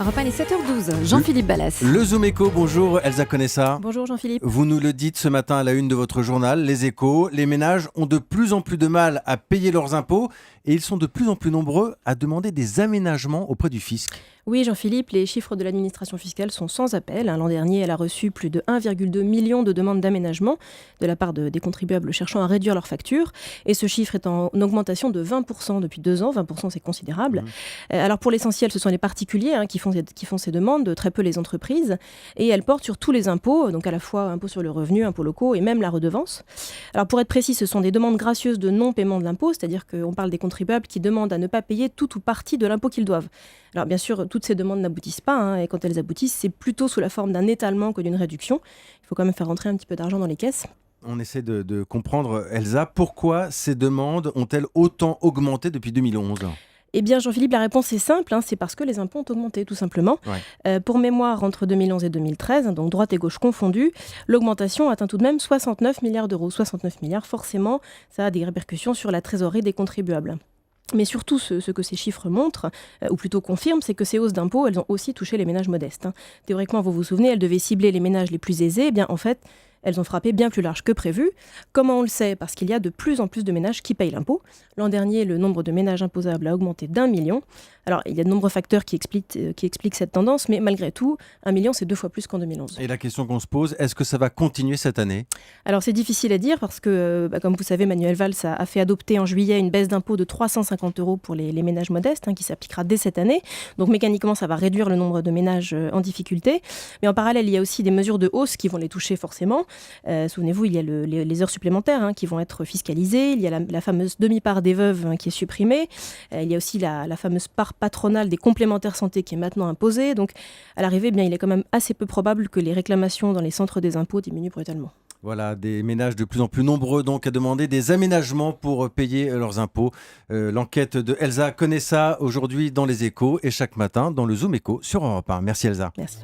Europe 1, il est 7h12. Jean-Philippe Ballas. Le Zoom Éco, bonjour Elsa Conessa. Bonjour Jean-Philippe. Vous nous le dites ce matin à la une de votre journal, Les Échos, les ménages ont de plus en plus de mal à payer leurs impôts et ils sont de plus en plus nombreux à demander des aménagements auprès du fisc. Oui Jean-Philippe, les chiffres de l'administration fiscale sont sans appel. L'an dernier, elle a reçu plus de 1,2 million de demandes d'aménagement de la part des contribuables cherchant à réduire leurs factures. Et ce chiffre est en augmentation de 20% depuis 2 ans. 20%, c'est considérable. Alors pour l'essentiel, ce sont les particuliers qui font ces demandes, très peu les entreprises. Et elles portent sur tous les impôts, donc à la fois impôts sur le revenu, impôts locaux et même la redevance. Alors pour être précis, ce sont des demandes gracieuses de non-paiement de l'impôt, c'est-à-dire qu'on parle des contribuables qui demandent à ne pas payer tout ou partie de l'impôt qu'ils doivent. Alors bien sûr, toutes ces demandes n'aboutissent pas, et quand elles aboutissent, c'est plutôt sous la forme d'un étalement que d'une réduction. Il faut quand même faire rentrer un petit peu d'argent dans les caisses. On essaie de comprendre, Elsa, pourquoi ces demandes ont-elles autant augmenté depuis 2011 ? Eh bien, Jean-Philippe, la réponse est simple, c'est parce que les impôts ont augmenté, tout simplement. Pour mémoire, entre 2011 et 2013, donc droite et gauche confondues, l'augmentation atteint tout de même 69 milliards d'euros. 69 milliards, forcément, ça a des répercussions sur la trésorerie des contribuables. Mais surtout, ce que ces chiffres montrent, ou plutôt confirment, c'est que ces hausses d'impôts, elles ont aussi touché les ménages modestes. Théoriquement, vous vous souvenez, elles devaient cibler les ménages les plus aisés. Eh bien, en fait, elles ont frappé bien plus large que prévu. Comment on le sait ? Parce qu'il y a de plus en plus de ménages qui payent l'impôt. L'an dernier, le nombre de ménages imposables a augmenté d'1 million. Alors, il y a de nombreux facteurs qui expliquent cette tendance, mais malgré tout, 1 million, c'est 2 fois plus qu'en 2011. Et la question qu'on se pose, est-ce que ça va continuer cette année ? Alors, c'est difficile à dire parce que, comme vous savez, Manuel Valls a fait adopter en juillet une baisse d'impôt de 350 € pour les ménages modestes, qui s'appliquera dès cette année. Donc, mécaniquement, ça va réduire le nombre de ménages en difficulté. Mais en parallèle, il y a aussi des mesures de hausse qui vont les toucher forcément. Souvenez-vous, il y a les heures supplémentaires qui vont être fiscalisées. Il y a la fameuse demi-part des veuves qui est supprimée. Il y a aussi la fameuse part patronale des complémentaires santé qui est maintenant imposée. Donc, à l'arrivée, il est quand même assez peu probable que les réclamations dans les centres des impôts diminuent brutalement. Voilà, des ménages de plus en plus nombreux donc à demander des aménagements pour payer leurs impôts. L'enquête de Elsa Conessa aujourd'hui dans Les Échos et chaque matin dans le Zoom Éco sur Europe 1. Merci Elsa. Merci.